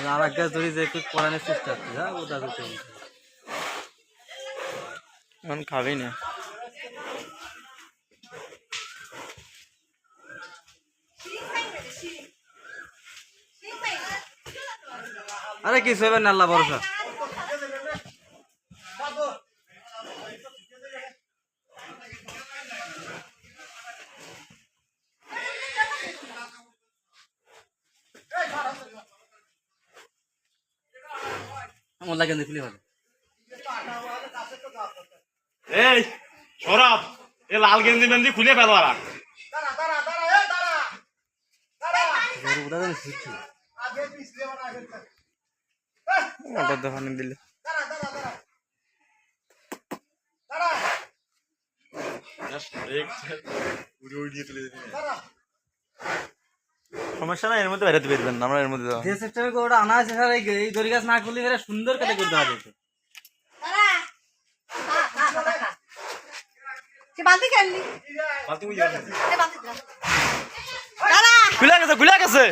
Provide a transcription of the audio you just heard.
আর এক গাছ ধরি যে একটু পড়ানোর চেষ্টা করছি হ্যাঁ ওটা করতে খাবি না আরে কিছু হবে না আল্লাহ ভরসা মোল্লা কেন দিলি ভালো এই সৌরভ এ লাল গেঞ্জি মেঞ্জি খুলে ফেলো আর ওটা দোকানে দিলে সমস্যা নাই এর মধ্যে বেরোতে পারবেন না আমরা এর মধ্যে যে সিস্টেমে ওটা আনা আছে স্যার এই দড়ি গাছ না করলে এরা সুন্দর কেটে করতে হবে খুলে গেছে